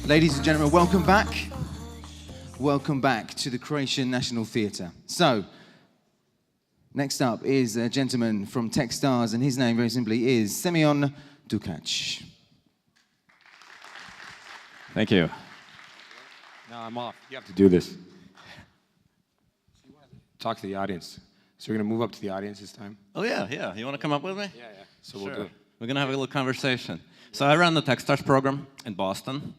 Ladies and gentlemen, welcome back. Welcome back to the Croatian National Theatre. So, next up is a gentleman from TechStars, and his name, very simply, is Semyon Dukach. Thank you. No, I'm off. You have to do this. Talk to the audience. So we're going to move up to the audience this time? Oh, yeah. You want to come up with me? Yeah. So sure. We'll do it. We're going to have a little conversation. So I run the TechStars program in Boston,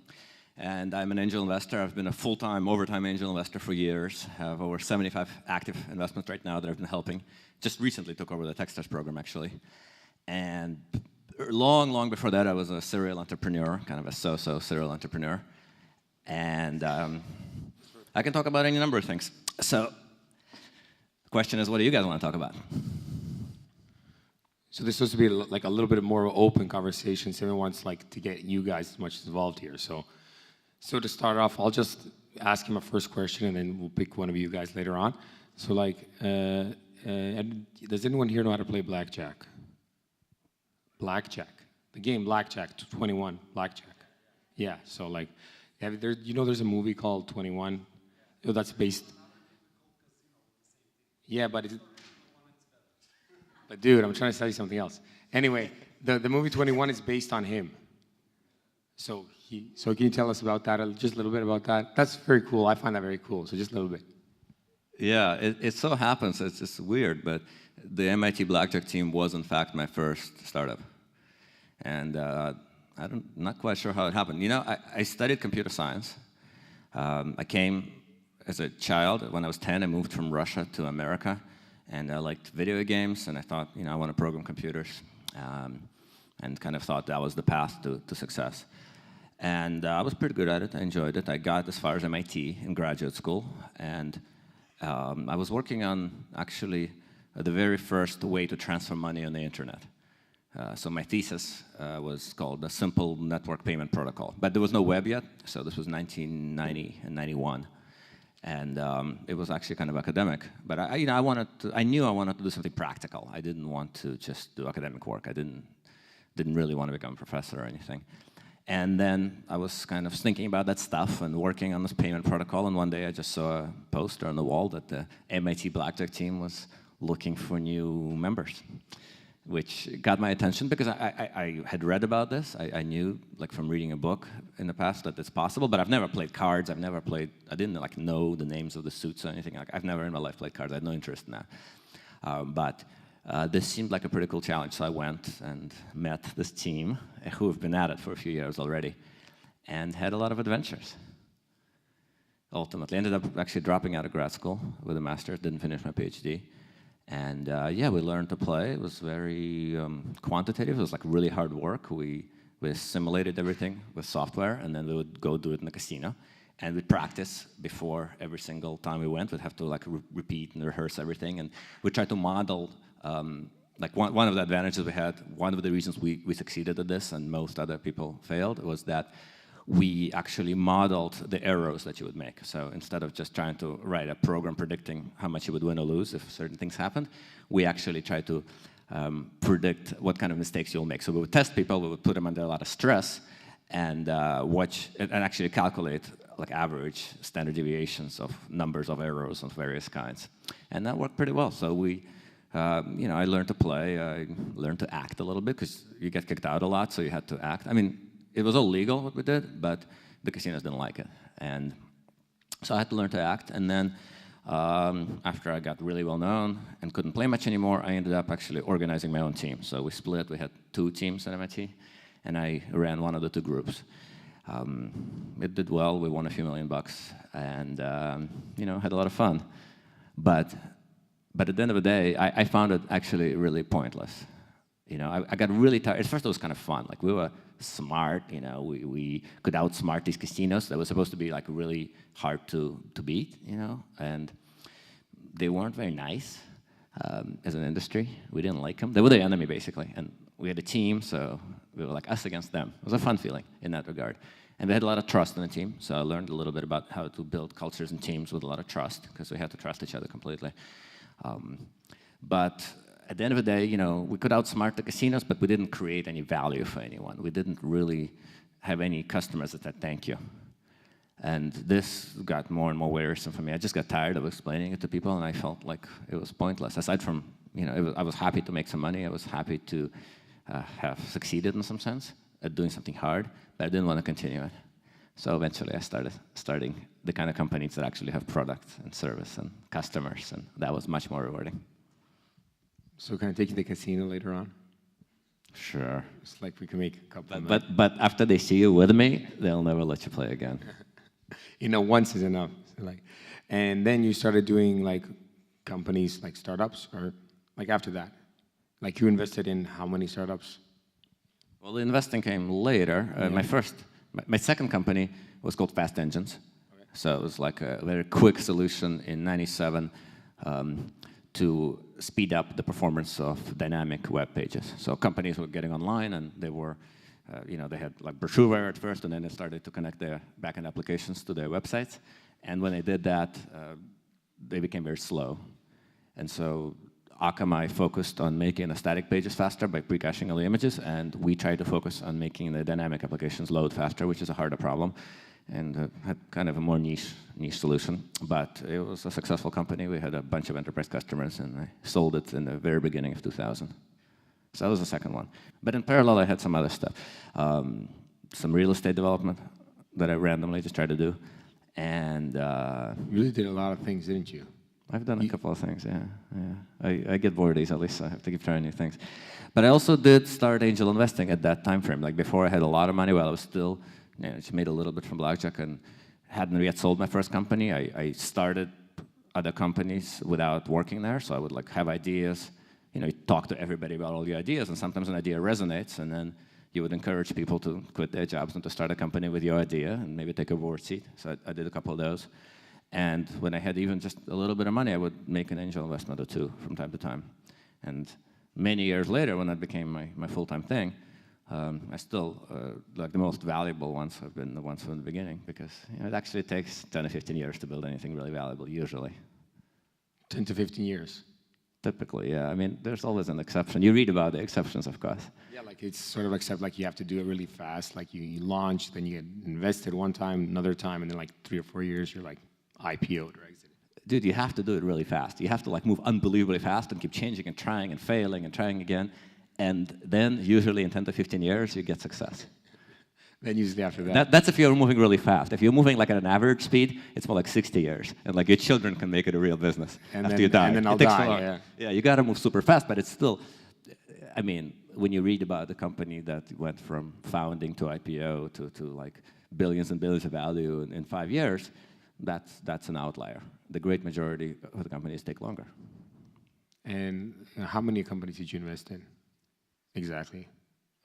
and I'm an angel investor. I've been a full-time, overtime angel investor for years. I have over 75 active investments right now that I've been helping. Just recently took over the TechStars program, actually. And long before that, I was a serial entrepreneur, kind of a so-so serial entrepreneur. And I can talk about any number of things. So the question is, what do you guys want to talk about? So this is supposed to be like a little bit more of an open conversation. So everyone wants to get you guys as much involved here. So to start off, I'll just ask him a first question, and then we'll pick one of you guys later on. So does anyone here know how to play blackjack? Blackjack, the game Blackjack, 21 Blackjack. Yeah. So there's a movie called 21. Oh, that's based. Yeah, but dude, I'm trying to tell you something else. Anyway, the movie 21 is based on him. So can you tell us about that, just a little bit about that? That's very cool. I find that very cool. So just a little bit. Yeah, it so happens, it's just weird, but the MIT Blackjack team was in fact my first startup. And I'm not quite sure how it happened. You know, I studied computer science. I came as a child. When I was 10, I moved from Russia to America. And I liked video games, and I thought, I want to program computers, and kind of thought that was the path to success. And I was pretty good at it. I enjoyed it. I got as far as MIT in graduate school, and I was working on, actually, the very first way to transfer money on the internet. So my thesis was called the Simple Network Payment Protocol. But there was no web yet, so this was 1990 and 91. And it was actually kind of academic, but I knew I wanted to do something practical. I didn't want to just do academic work. I didn't really want to become a professor or anything. And then I was kind of thinking about that stuff and working on this payment protocol. And one day I just saw a poster on the wall that the MIT Blackjack team was looking for new members, which got my attention because I had read about this. I knew, from reading a book in the past, that it's possible, but I've never played cards. I didn't know the names of the suits or anything. I've never in my life played cards. I had no interest in that. But this seemed like a pretty cool challenge, so I went and met this team who have been at it for a few years already and had a lot of adventures. Ultimately, ended up actually dropping out of grad school with a master's, didn't finish my PhD. And we learned to play. It was very quantitative. It was really hard work. We simulated everything with software, and then we would go do it in the casino. And we'd practice before every single time we went. We'd have to repeat and rehearse everything. And we tried to model, one of the advantages we had, one of the reasons we succeeded at this and most other people failed was that we actually modeled the errors that you would make. So instead of just trying to write a program predicting how much you would win or lose if certain things happened, we actually tried to predict what kind of mistakes you'll make. So we would test people, we would put them under a lot of stress, and watch and actually calculate average standard deviations of numbers of errors of various kinds. And that worked pretty well. So I learned to play, I learned to act a little bit because you get kicked out a lot, so you had to act. It was all legal what we did, but the casinos didn't like it. And so I had to learn to act. And then after I got really well known and couldn't play much anymore, I ended up actually organizing my own team. So we split. We had 2 teams at MIT, and I ran one of the 2 groups. It did well. We won a few $1 million and had a lot of fun. But at the end of the day, I found it actually really pointless. I got really tired. At first, it was kind of fun. We were smart. We could outsmart these casinos that were supposed to be really hard to beat. And they weren't very nice as an industry. We didn't like them. They were the enemy basically, and we had a team, so we were us against them. It was a fun feeling in that regard. And we had a lot of trust in the team, so I learned a little bit about how to build cultures and teams with a lot of trust because we had to trust each other completely. But at the end of the day, we could outsmart the casinos, but we didn't create any value for anyone. We didn't really have any customers that said thank you. And this got more and more wearisome for me. I just got tired of explaining it to people, and I felt like it was pointless. Aside from, I was happy to make some money. I was happy to have succeeded in some sense at doing something hard, but I didn't want to continue it. So eventually I started starting the kind of companies that actually have product and service and customers, and that was much more rewarding. So can I take you to the casino later on? Sure. It's like we can make a couple. But after they see you with me, they'll never let you play again. Once is enough. So and then you started doing like companies, like startups, or like after that, like you invested in how many startups? Well, the investing came later. My second company was called Fast Engines. Okay. So it was like a very quick solution in '97 to speed up the performance of dynamic web pages. So companies were getting online, and they were, they had like brochureware at first, and then they started to connect their backend applications to their websites. And when they did that, they became very slow. And so Akamai focused on making the static pages faster by pre-caching all the images, and we tried to focus on making the dynamic applications load faster, which is a harder problem, and had kind of a more niche solution. But it was a successful company. We had a bunch of enterprise customers, and I sold it in the very beginning of 2000. So that was the second one. But in parallel, I had some other stuff. Some real estate development that I randomly just tried to do. And you really did a lot of things, didn't you? I've done a couple of things, yeah. I get bored easily, so I have to keep trying new things. But I also did start angel investing at that time frame. Like before, I had a lot of money while I was still, just made a little bit from Blackjack and hadn't yet sold my first company. I started other companies without working there, so I would like have ideas, you talk to everybody about all the ideas, and sometimes an idea resonates, and then you would encourage people to quit their jobs and to start a company with your idea and maybe take a board seat. So I did a couple of those. And when I had even just a little bit of money, I would make an angel investment or two from time to time. And many years later, when that became my full-time thing, I still, like the most valuable ones have been the ones from the beginning, because it actually takes 10 to 15 years to build anything really valuable, usually. 10 to 15 years? Typically, yeah. I mean, there's always an exception. You read about the exceptions, of course. Yeah, like it's sort of except like you have to do it really fast. Like you launch, then you get invested one time, another time, and then like 3 or 4 years, you're like IPO'd or exited. Dude, you have to do it really fast. You have to like move unbelievably fast and keep changing and trying and failing and trying again. And then usually in 10 to 15 years, you get success. Then usually after that. That's if you're moving really fast. If you're moving like at an average speed, it's more like 60 years. And like your children can make it a real business after you die. And then I'll die, yeah. Yeah, you got to move super fast, but it's still, I mean, when you read about the company that went from founding to IPO to like billions and billions of value in 5 years, that's an outlier. The great majority of the companies take longer. And how many companies did you invest in? Exactly.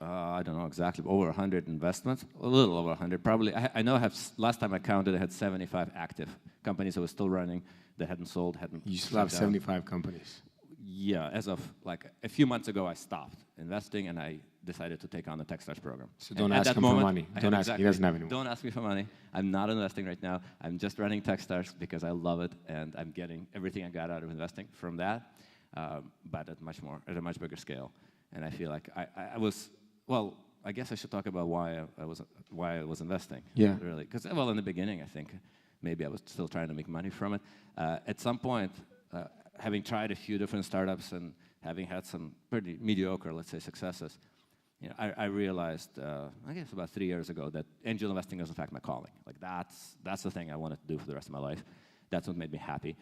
I don't know exactly, over 100 investments, a little over 100, probably. I know last time I counted, I had 75 active companies that were still running, that hadn't sold, hadn't. You still have 75 companies? Yeah, as of like a few months ago, I stopped investing and I decided to take on the TechStars program. So don't ask him for money. Don't ask, he doesn't have any money. Don't ask me for money. I'm not investing right now. I'm just running TechStars because I love it and I'm getting everything I got out of investing from that, but at a much bigger scale. And I feel like I was. Well, I guess I should talk about why I was investing. Yeah. Really, because well, in the beginning, I think maybe I was still trying to make money from it. At some point, having tried a few different startups and having had some pretty mediocre, let's say, successes, I realized, I guess about 3 years ago, that angel investing is in fact my calling. Like that's the thing I wanted to do for the rest of my life. That's what made me happy,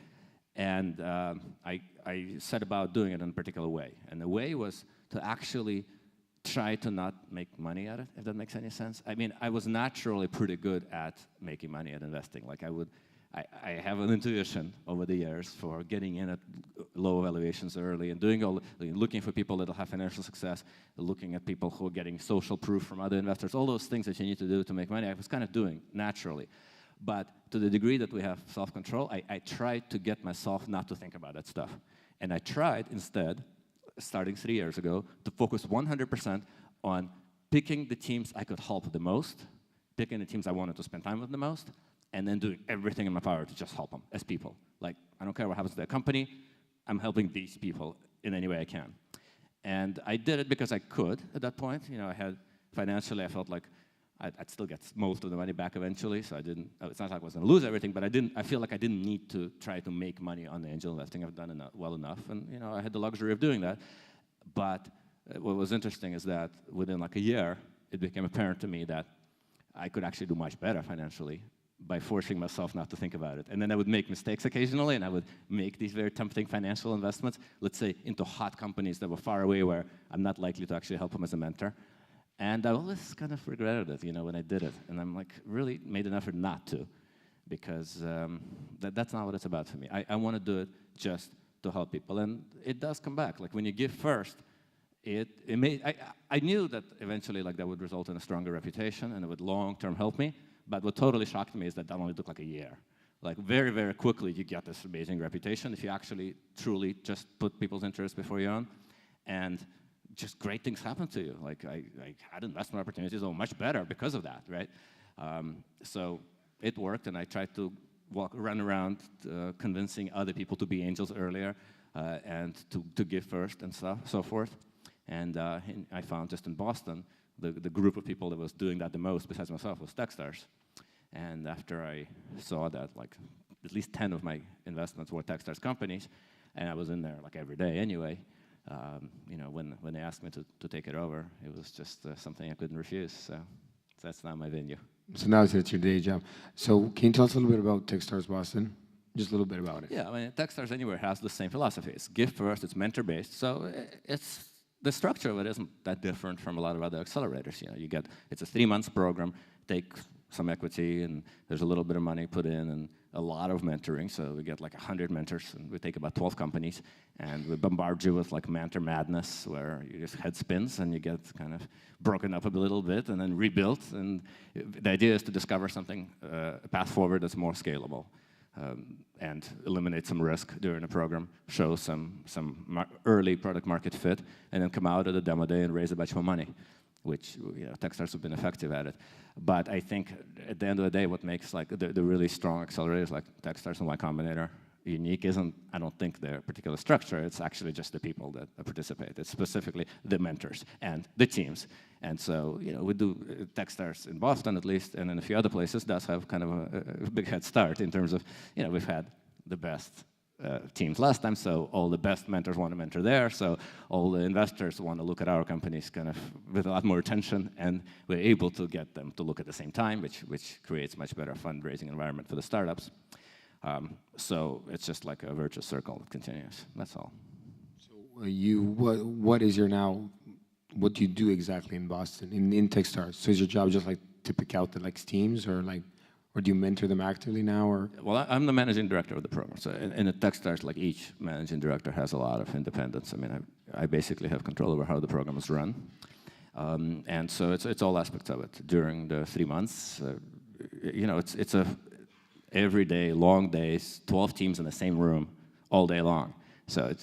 and I set about doing it in a particular way. And the way was to actually try to not make money at it, if that makes any sense. I mean, I was naturally pretty good at making money at investing. Like I have an intuition over the years for getting in at low valuations early and looking for people that'll have financial success, looking at people who are getting social proof from other investors, all those things that you need to do to make money, I was kind of doing naturally. But to the degree that we have self-control, I tried to get myself not to think about that stuff. And I tried instead, starting 3 years ago, to focus 100% on picking the teams I could help the most, picking the teams I wanted to spend time with the most, and then doing everything in my power to just help them as people. Like, I don't care what happens to their company, I'm helping these people in any way I can. And I did it because I could at that point. I had, financially, I felt like I'd still get most of the money back eventually, so I didn't, it's not like I was gonna lose everything, but I feel like I didn't need to try to make money on the angel investing. I've done well enough, and I had the luxury of doing that. But what was interesting is that within like a year, it became apparent to me that I could actually do much better financially by forcing myself not to think about it. And then I would make mistakes occasionally, and I would make these very tempting financial investments, let's say into hot companies that were far away where I'm not likely to actually help them as a mentor. And I always kind of regretted it, when I did it. And I'm like, really made an effort not to, because that's not what it's about for me. I want to do it just to help people. And it does come back. Like when you give first, I knew that eventually that would result in a stronger reputation and it would long-term help me. But what totally shocked me is that only took like a year. Like very, very quickly you get this amazing reputation if you actually truly just put people's interests before your own. And just great things happen to you. Like I had investment opportunities that were much better because of that, right? So it worked, and I tried to run around convincing other people to be angels earlier and to give first and so forth. And I found just in Boston, the group of people that was doing that the most, besides myself, was TechStars. And after I saw that, at least 10 of my investments were TechStars companies, and I was in there every day anyway. When they asked me to take it over, it was just something I couldn't refuse. So that's now my venue. So now it's your day job. So can you tell us a little bit about TechStars Boston? Just a little bit about it. Yeah, I mean, TechStars Anywhere has the same philosophy. It's give first, it's mentor-based. So the structure of it isn't that different from a lot of other accelerators. It's a 3-month program, take some equity, and there's a little bit of money put in, and a lot of mentoring. So we get 100 mentors, and we take about 12 companies, and we bombard you with mentor madness, where your head spins and you get kind of broken up a little bit and then rebuilt. And the idea is to discover something, a path forward that's more scalable, and eliminate some risk during the program, show some early product market fit, and then come out at the demo day and raise a bunch more money, which TechStars have been effective at it. But I think at the end of the day, what makes the really strong accelerators like TechStars and Y Combinator unique isn't, I don't think, their particular structure. It's actually just the people that participate. It's specifically the mentors and the teams. And so we do TechStars in Boston at least, and in a few other places does have kind of a big head start in terms of we've had the best teams last time, so all the best mentors want to mentor there, so all the investors want to look at our companies kind of with a lot more attention, and we're able to get them to look at the same time, which creates much better fundraising environment for the startups. So it's just like a virtuous circle that continues. That's all. So what is your now? What do you do exactly in Boston in TechStars? So is your job just to pick out the teams, or do you mentor them actively now? Or well, I'm the managing director of the program. So in at TechStars, each managing director has a lot of independence. I mean, I basically have control over how the program is run, and so it's all aspects of it during the 3 months. It's a everyday, long days, 12 teams in the same room all day long. So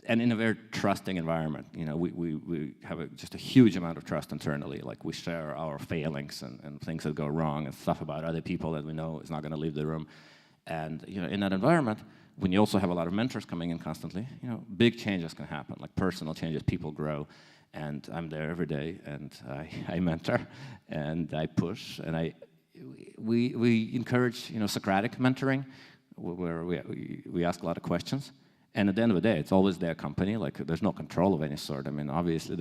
and in a very trusting environment. We have just a huge amount of trust internally. We share our failings and things that go wrong and stuff about other people that we know is not going to leave the room. And in that environment, when you also have a lot of mentors coming in constantly, big changes can happen, personal changes. People grow, and I'm there every day, and I mentor, and I push, and we encourage Socratic mentoring, where we ask a lot of questions. And at the end of the day, it's always their company. There's no control of any sort. I mean, obviously,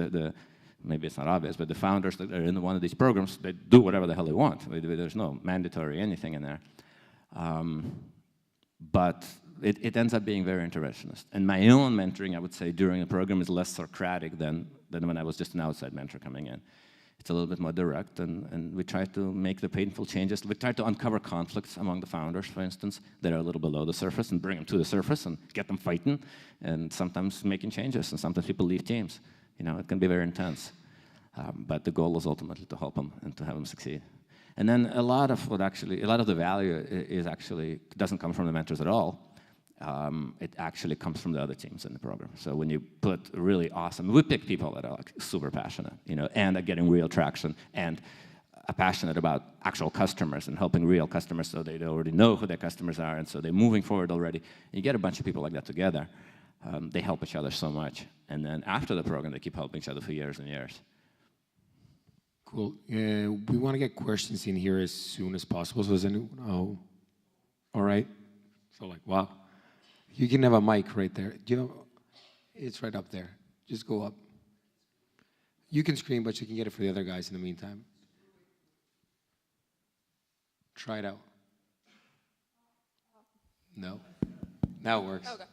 maybe it's not obvious, but the founders that are in one of these programs, they do whatever the hell they want. There's no mandatory anything in there. But it ends up being very interventionist. And my own mentoring, I would say, during the program is less Socratic than when I was just an outside mentor coming in. It's a little bit more direct, and we try to make the painful changes. We try to uncover conflicts among the founders, for instance, that are a little below the surface, and bring them to the surface and get them fighting, and sometimes making changes, and sometimes people leave teams. It can be very intense. But the goal is ultimately to help them and to have them succeed. And then a lot of the value doesn't come from the mentors at all. It actually comes from the other teams in the program. So when you put really awesome, we pick people that are super passionate, and are getting real traction, and are passionate about actual customers and helping real customers, so they already know who their customers are, and so they're moving forward already. And you get a bunch of people like that together. They help each other so much, and then after the program, they keep helping each other for years and years. Cool. We want to get questions in here as soon as possible. So does anyone? Oh, all right. So like, wow. You can have a mic right there. Do you know? It's right up there. Just go up. You can scream, but you can get it for the other guys in the meantime. Try it out. No. Now it works. Okay.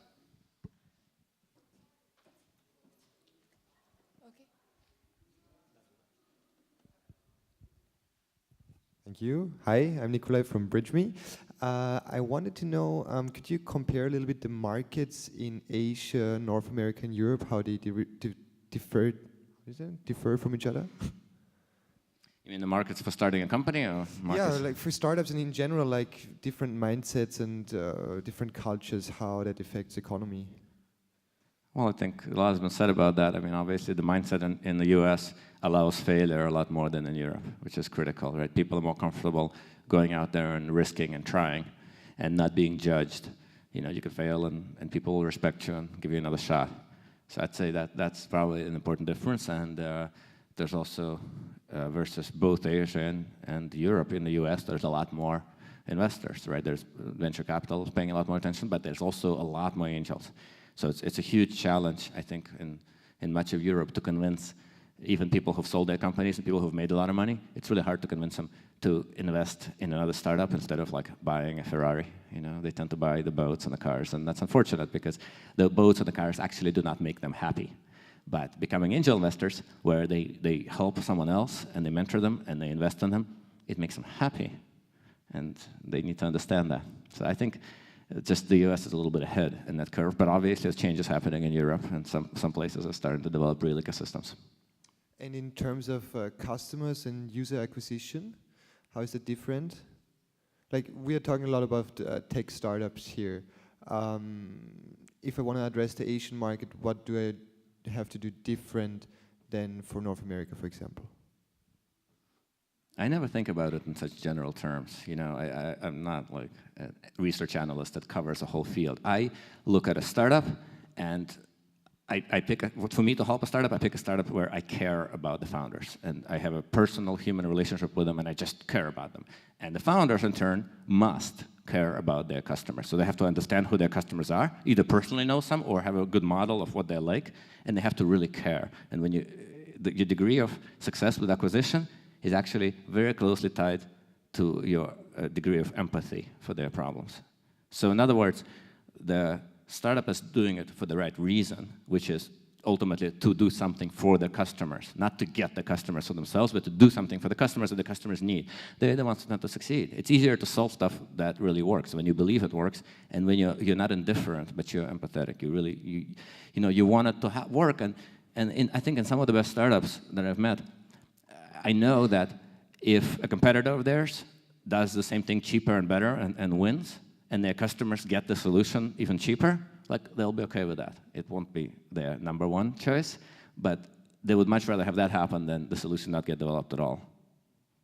Thank you. Hi, I'm Nikolai from BridgeMe. I wanted to know, could you compare a little bit the markets in Asia, North America, and Europe, how they differ from each other? You mean the markets for starting a company or markets? Yeah, like for startups and in general, like different mindsets and different cultures, how that affects economy. Well, I think a lot has been said about that. I mean, obviously, the mindset in the US allows failure a lot more than in Europe, which is critical, right? People are more comfortable going out there and risking and trying and not being judged. You know, you could fail and people will respect you and give you another shot. So I'd say that that's probably an important difference. And there's also, versus both Asia and Europe, in the US, there's a lot more investors, right? There's venture capital paying a lot more attention, but there's also a lot more angels. So it's a huge challenge, I think, in much of Europe to convince even people who've sold their companies and people who've made a lot of money. It's really hard to convince them to invest in another startup instead of like buying a Ferrari. You know, they tend to buy the boats and the cars, and that's unfortunate because the boats and the cars actually do not make them happy. But becoming angel investors, where they help someone else and they mentor them and they invest in them, it makes them happy, and they need to understand that. So I think just the US is a little bit ahead in that curve, but obviously there's changes happening in Europe, and some places are starting to develop real ecosystems. And in terms of customers and user acquisition, how is it different? Like, we are talking a lot about tech startups here. If I want to address the Asian market, what do I have to do different than for North America, for example? I never think about it in such general terms. You know, I'm not like a research analyst that covers a whole field. I look at a startup and I pick, for me to help a startup, I pick a startup where I care about the founders and I have a personal human relationship with them and I just care about them. And the founders in turn must care about their customers. So they have to understand who their customers are, either personally know some or have a good model of what they're like, and they have to really care. And when your degree of success with acquisition is actually very closely tied to your degree of empathy for their problems. So in other words, the startup is doing it for the right reason, which is ultimately to do something for their customers, not to get the customers for themselves, but to do something for the customers that the customers need. They're the ones that want to succeed. It's easier to solve stuff that really works when you believe it works, and when you're not indifferent, but you're empathetic. You really, you want it to work. And I think in some of the best startups that I've met, I know that if a competitor of theirs does the same thing cheaper and better and wins, and their customers get the solution even cheaper, like they'll be okay with that. It won't be their number one choice, but they would much rather have that happen than the solution not get developed at all,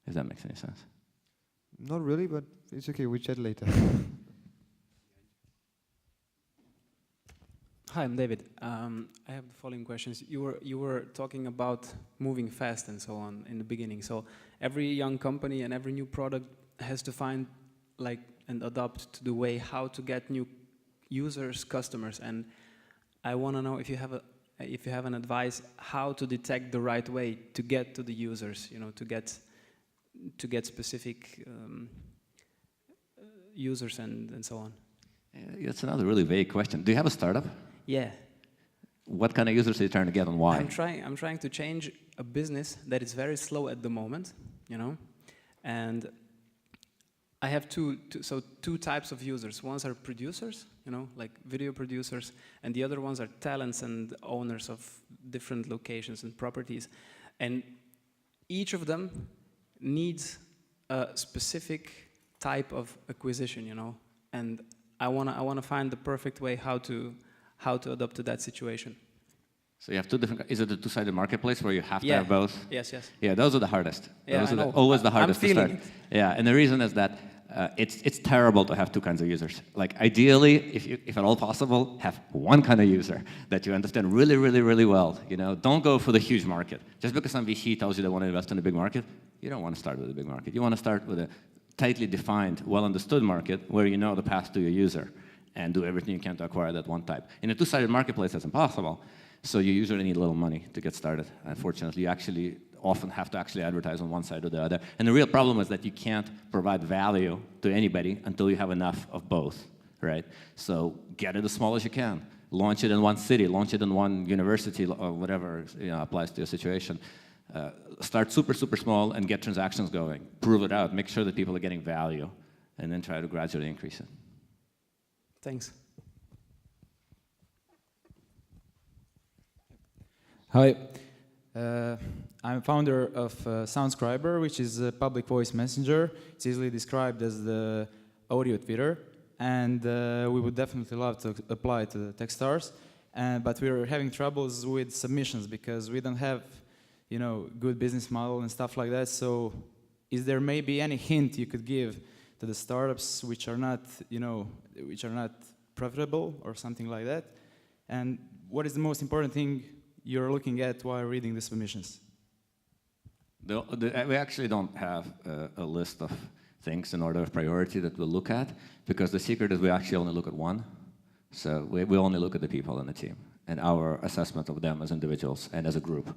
if that makes any sense. Not really, but it's okay, we chat later. Hi, I'm David. I have the following questions. You were talking about moving fast and so on in the beginning. So every young company and every new product has to find and adopt to the way how to get new users, customers. And I want to know if you have an advice how to detect the right way to get to the users. To get specific users and so on. It's another really vague question. Do you have a startup? Yeah. What kind of users are you trying to get and why? I'm trying to change a business that is very slow at the moment, and I have two types of users. Ones are producers, like video producers, and the other ones are talents and owners of different locations and properties. And each of them needs a specific type of acquisition, and I wanna find the perfect way how to adapt to that situation. So you have two different. Is it a two-sided marketplace where you have to have both? Yes. Yeah, those are the hardest. Yeah, Those are always the hardest to start. It. Yeah, and the reason is that it's terrible to have two kinds of users. Like ideally, if at all possible, have one kind of user that you understand really, really, really well. You know, don't go for the huge market. Just because some VC tells you they want to invest in a big market, you don't want to start with a big market. You want to start with a tightly defined, well-understood market where you know the path to your user and do everything you can to acquire that one type. In a two-sided marketplace, that's impossible. So you usually need a little money to get started. Unfortunately, you actually often have to actually advertise on one side or the other. And the real problem is that you can't provide value to anybody until you have enough of both, right? So get it as small as you can. Launch it in one city, launch it in one university, or whatever applies to your situation. Start super, super small and get transactions going. Prove it out. Make sure that people are getting value, and then try to gradually increase it. Thanks. Hi, I'm founder of Soundscriber, which is a public voice messenger. It's easily described as the audio Twitter, and we would definitely love to apply to the TechStars. But we're having troubles with submissions because we don't have, good business model and stuff like that. So, is there maybe any hint you could give to the startups which are not, which are not profitable or something like that? And what is the most important thing you're looking at while reading the submissions? We actually don't have a list of things in order of priority that we'll look at, because the secret is we actually only look at one. So we only look at the people in the team and our assessment of them as individuals and as a group.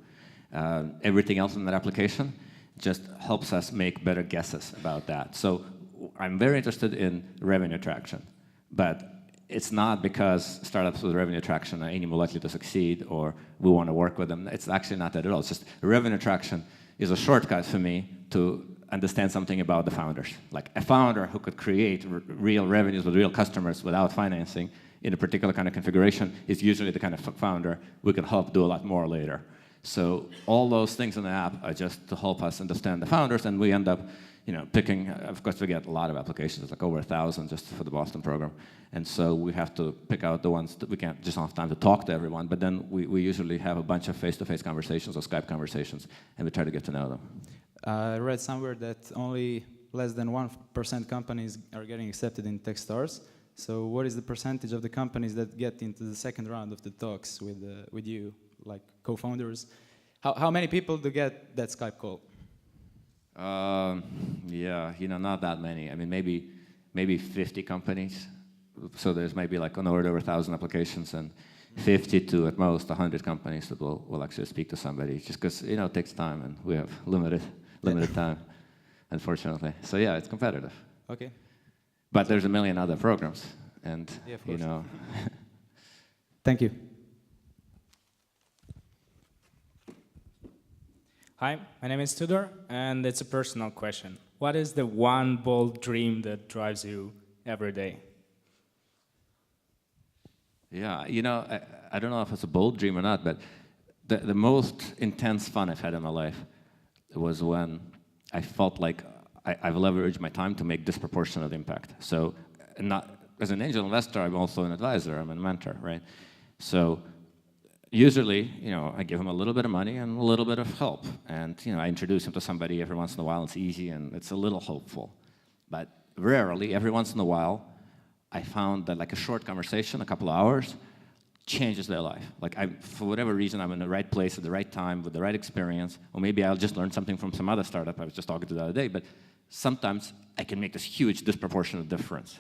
Everything else in that application just helps us make better guesses about that. So I'm very interested in revenue traction, but it's not because startups with revenue traction are any more likely to succeed or we want to work with them. It's actually not that at all. It's just revenue traction is a shortcut for me to understand something about the founders. Like a founder who could create real revenues with real customers without financing in a particular kind of configuration is usually the kind of founder we can help do a lot more later. So all those things in the app are just to help us understand the founders, and we end up picking, of course we get a lot of applications, like over 1,000 just for the Boston program. And so we have to pick out the ones that we can't just have time to talk to everyone, but then we usually have a bunch of face-to-face conversations or Skype conversations, and we try to get to know them. I read somewhere that only less than 1% companies are getting accepted in TechStars. So what is the percentage of the companies that get into the second round of the talks with you, like co-founders? How many people do get that Skype call? Yeah, not that many. I mean, maybe 50 companies. So there's maybe like on order of 1,000 applications, and 50 to at most 100 companies that will actually speak to somebody, just because it takes time and we have limited time, unfortunately. So yeah, it's competitive. Okay. But there's a million other programs, and yeah, Thank you. Hi, my name is Tudor, and it's a personal question. What is the one bold dream that drives you every day? Yeah, I don't know if it's a bold dream or not, but the most intense fun I've had in my life was when I felt like I've leveraged my time to make disproportionate impact. So, not as an angel investor, I'm also an advisor, I'm a mentor, right? So, usually, I give him a little bit of money and a little bit of help. And, I introduce him to somebody every once in a while. It's easy and it's a little hopeful. But rarely, every once in a while, I found that like a short conversation, a couple of hours, changes their life. Like for whatever reason, I'm in the right place at the right time with the right experience, or maybe I'll just learn something from some other startup I was just talking to the other day, but sometimes I can make this huge disproportionate difference.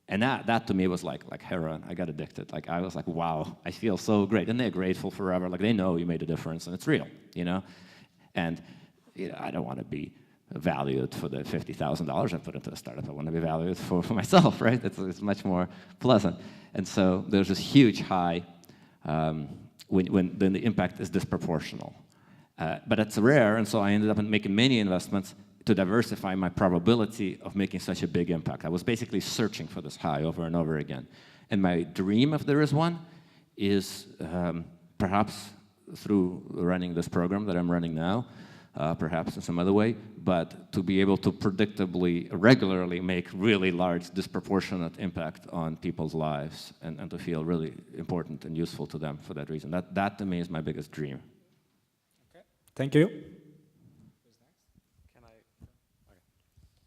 And that to me was like heroin. I got addicted. Like I was like, wow, I feel so great. And they're grateful forever. Like they know you made a difference and it's real, And I don't want to be valued for the $50,000 I put into the startup. I want to be valued for myself, right? It's much more pleasant. And so there's this huge high when then the impact is disproportional. But it's rare, and so I ended up making many investments to diversify my probability of making such a big impact. I was basically searching for this high over and over again. And my dream, if there is one, is perhaps through running this program that I'm running now, perhaps in some other way, but to be able to predictably, regularly make really large, disproportionate impact on people's lives and to feel really important and useful to them for that reason. That to me is my biggest dream. Okay. Thank you.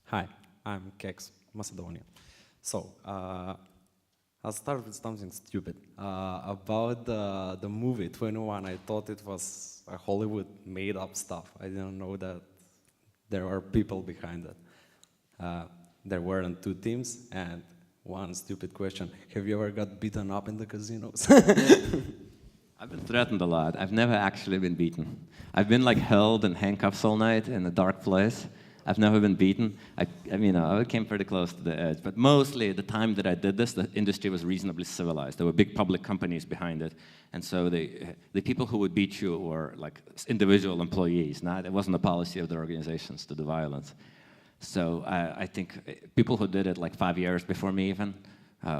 Hi, I'm Kex. Macedonia. So, I'll start with something stupid. About the movie 21, I thought it was a Hollywood made-up stuff. I didn't know that there are people behind it. There weren't two teams, and one stupid question. Have you ever got beaten up in the casinos? I've been threatened a lot. I've never actually been beaten. I've been like held in handcuffs all night in a dark place. I've never been beaten. I came pretty close to the edge. But mostly, the time that I did this, the industry was reasonably civilized. There were big public companies behind it. And so the people who would beat you were like individual employees. It wasn't a policy of the organizations to do violence. So I think people who did it like 5 years before me even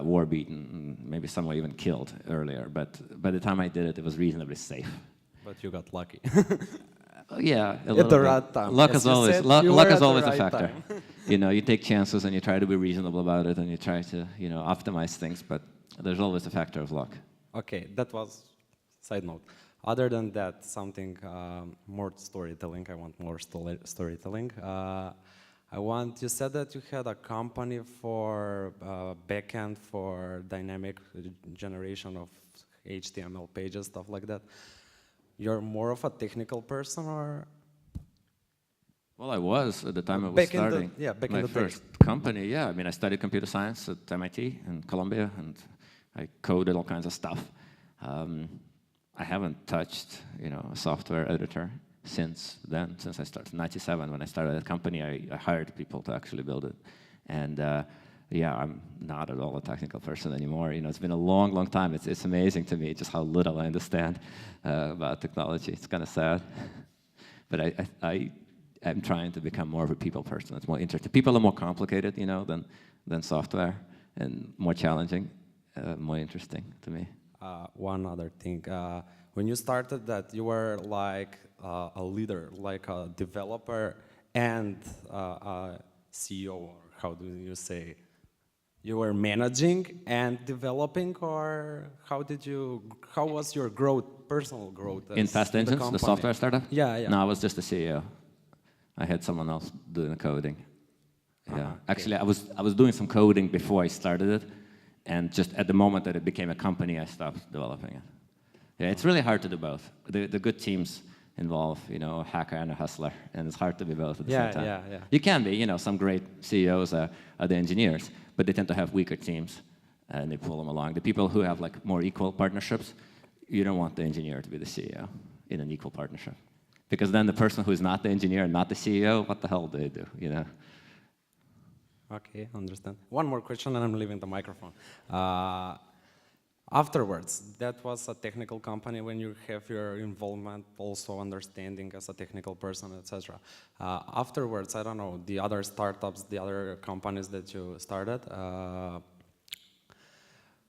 were beaten. Maybe some were even killed earlier. But by the time I did it, it was reasonably safe. But you got lucky. Yeah, at the right time. Luck As is you always said, luck you were is at the always a right factor. time. You take chances and you try to be reasonable about it and you try to optimize things, but there's always a factor of luck. Okay, that was side note. Other than that, something more storytelling. I want more storytelling. You said that you had a company for backend for dynamic generation of HTML pages, stuff like that. You're more of a technical person, or? Well, I was at the time I was starting back my in the first company. Yeah, I mean, I studied computer science at MIT and Columbia, and I coded all kinds of stuff. I haven't touched, a software editor since then, since I started in '97 when I started that company. I hired people to actually build it, and I'm not at all a technical person anymore. It's been a long, long time. It's amazing to me just how little I understand about technology. It's kind of sad, but I'm trying to become more of a people person. It's more interesting. People are more complicated, than software, and more challenging, more interesting to me. One other thing. When you started that, you were like a leader, like a developer and a CEO, or how do you say? You were managing and developing, or how was your growth, personal growth? In Fast Engines, the software startup? Yeah. No, I was just the CEO. I had someone else doing the coding. Yeah, okay. Actually, I was doing some coding before I started it, and just at the moment that it became a company, I stopped developing it. Yeah, it's really hard to do both. The good teams involve, a hacker and a hustler, and it's hard to be both at the same time. Yeah. You can be, some great CEOs are the engineers, but they tend to have weaker teams, and they pull them along. The people who have like more equal partnerships, you don't want the engineer to be the CEO in an equal partnership, because then the person who is not the engineer and not the CEO, what the hell do they do, Okay, understand. One more question, and I'm leaving the microphone. Afterwards, that was a technical company when you have your involvement, also understanding as a technical person, etc. Afterwards, I don't know, the other startups, the other companies that you started,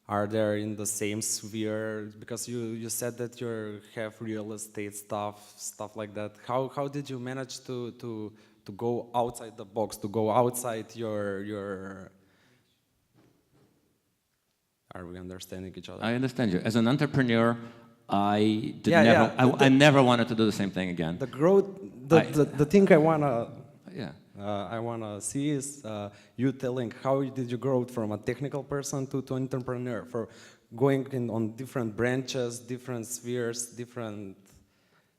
are they in the same sphere? Because you said that you have real estate stuff like that. How did you manage to go outside the box, to go outside your Are we understanding each other? I understand you. As an entrepreneur, I never wanted to do the same thing again. The growth, the thing I wanna Yeah. I wanna see is you telling how did you grow from a technical person to entrepreneur, for going on different branches, different spheres,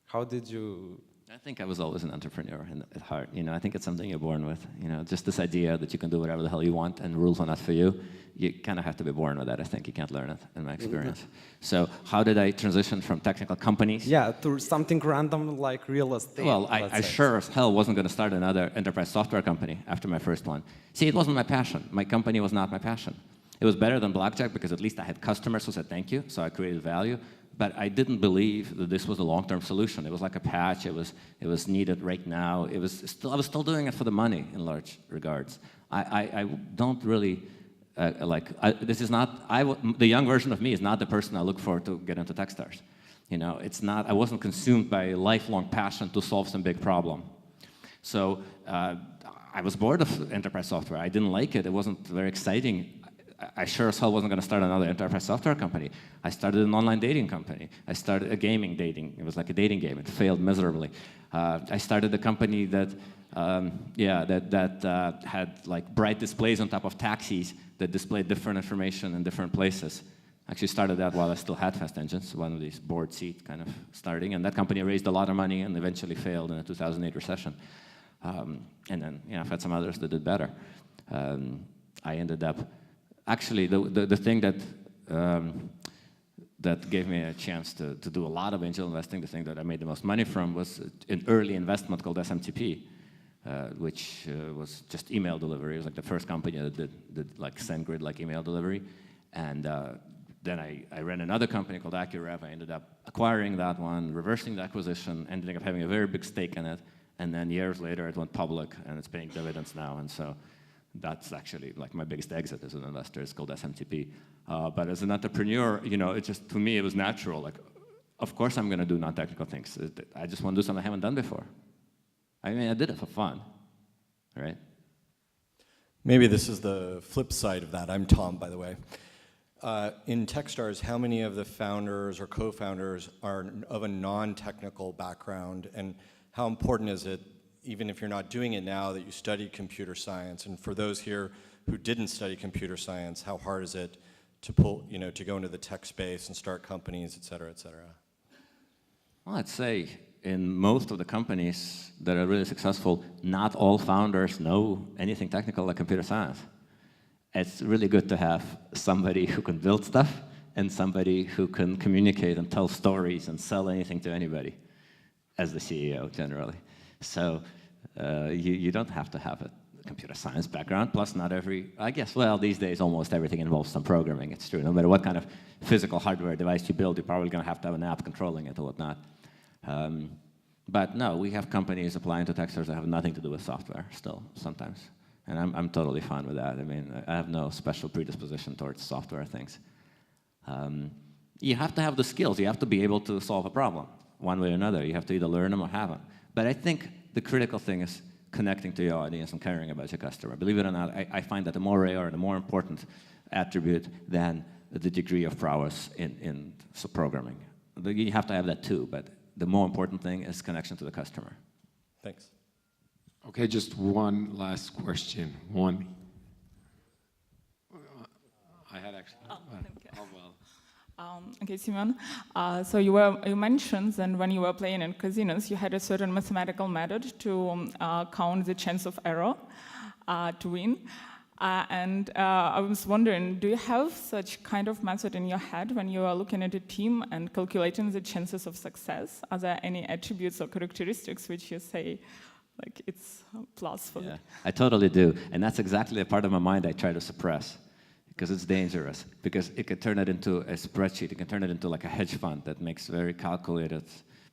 how did you? I think I was always an entrepreneur at heart. I think it's something you're born with. Just this idea that you can do whatever the hell you want and rules are not for you. You kind of have to be born with that. I think you can't learn it, in my experience. So how did I transition from technical companies? Yeah, to something random like real estate. Well, I sure as hell wasn't going to start another enterprise software company after my first one. See, it wasn't my passion. My company was not my passion. It was better than Blackjack because at least I had customers who said thank you, so I created value. But I didn't believe that this was a long-term solution. It was like a patch. It was needed right now. I was still doing it for the money in large regards. I don't really this is not. The young version of me is not the person I look for to get into TechStars. It's not. I wasn't consumed by a lifelong passion to solve some big problem. So I was bored of enterprise software. I didn't like it. It wasn't very exciting. I sure as hell wasn't going to start another enterprise software company. I started an online dating company. I started a gaming dating. It was like a dating game. It failed miserably. I started a company that, had like bright displays on top of taxis that displayed different information in different places. Actually started that while I still had fast engines, one of these board seat kind of starting, and that company raised a lot of money and eventually failed in the 2008 recession. And then, I've had some others that did better. I ended up, actually, the thing that that gave me a chance to do a lot of angel investing, the thing that I made the most money from was an early investment called SMTP, which was just email delivery. It was like the first company that did like SendGrid, like email delivery. And then I ran another company called AccuRev. I ended up acquiring that one, reversing the acquisition, ended up having a very big stake in it. And then years later, it went public, and it's paying dividends now. And so that's actually like my biggest exit as an investor. It's called SMTP. But as an entrepreneur, it just, to me, it was natural. Like, of course I'm going to do non-technical things. I just want to do something I haven't done before. I mean, I did it for fun, right? Maybe this is the flip side of that. I'm Tom, by the way. In TechStars, how many of the founders or co-founders are of a non-technical background, and how important is it, even if you're not doing it now, that you studied computer science? And for those here who didn't study computer science, how hard is it to to go into the tech space and start companies, et cetera, et cetera? Well, I'd say in most of the companies that are really successful, not all founders know anything technical like computer science. It's really good to have somebody who can build stuff and somebody who can communicate and tell stories and sell anything to anybody, as the CEO generally. So you don't have to have a computer science background, plus not every, I guess, well, these days almost everything involves some programming, it's true. No matter what kind of physical hardware device you build, you're probably going to have an app controlling it or whatnot. But no, we have companies applying to TechStars that have nothing to do with software still, sometimes. And I'm totally fine with that. I mean, I have no special predisposition towards software things. You have to have the skills. You have to be able to solve a problem one way or another. You have to either learn them or have them. But I think the critical thing is connecting to your audience and caring about your customer. Believe it or not, I find that the more rare and the more important attribute than the degree of prowess in programming. You have to have that too, but the more important thing is connection to the customer. Thanks. Okay, just one last question. One. I had actually. Okay, Semyon. So you mentioned that when you were playing in casinos, you had a certain mathematical method to count the chance of error to win. And I was wondering, do you have such kind of method in your head when you are looking at a team and calculating the chances of success? Are there any attributes or characteristics which you say, like, it's a plus for Yeah, I totally do. And that's exactly a part of my mind I try to suppress, because it's dangerous. Because it can turn it into a spreadsheet. It can turn it into like a hedge fund that makes very calculated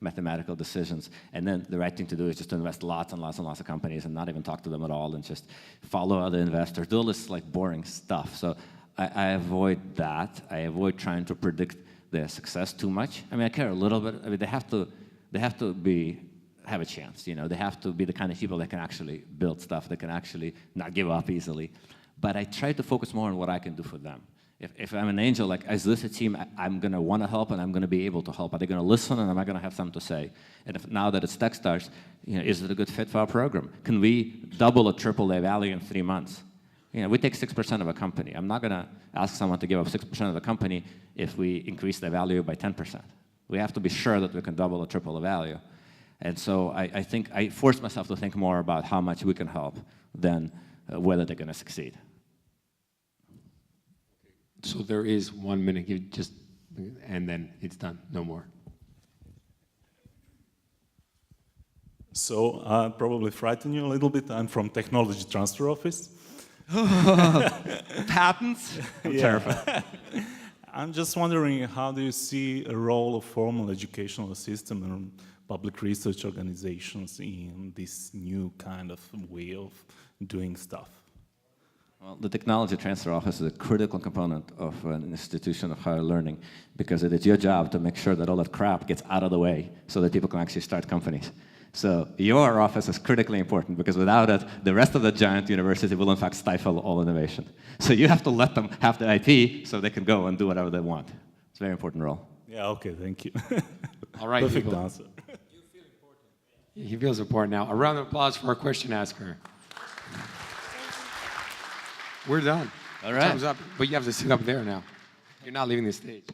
mathematical decisions. And then the right thing to do is just to invest lots and lots and lots of companies and not even talk to them at all and just follow other investors. Do all this like boring stuff. So I avoid that. I avoid trying to predict their success too much. I mean, I care a little bit. I mean, they have to have a chance. They have to be the kind of people that can actually build stuff, that can actually not give up easily. But I try to focus more on what I can do for them. If I'm an angel, like, is this a team I'm going to want to help and I'm going to be able to help? Are they going to listen and am I going to have something to say? And if now that it's TechStars, is it a good fit for our program? Can we double or triple their value in 3 months? We take 6% of a company. I'm not going to ask someone to give up 6% of the company if we increase their value by 10%. We have to be sure that we can double or triple the value. And so I think I force myself to think more about how much we can help than whether they're going to succeed. So there is 1 minute, and then it's done, no more. So probably frighten you a little bit. I'm from Technology Transfer Office. Patents? I'm terrified. I'm just wondering, how do you see a role of formal educational system and public research organizations in this new kind of way of doing stuff? Well, the Technology Transfer Office is a critical component of an institution of higher learning, because it is your job to make sure that all that crap gets out of the way so that people can actually start companies. So your office is critically important, because without it, the rest of the giant university will in fact stifle all innovation. So you have to let them have the IP so they can go and do whatever they want. It's a very important role. Yeah, okay, thank you. All right, Perfect people. answer. He feels important now. A round of applause for our question asker. We're done. All right. Time's up, but you have to sit up there now. You're not leaving the stage.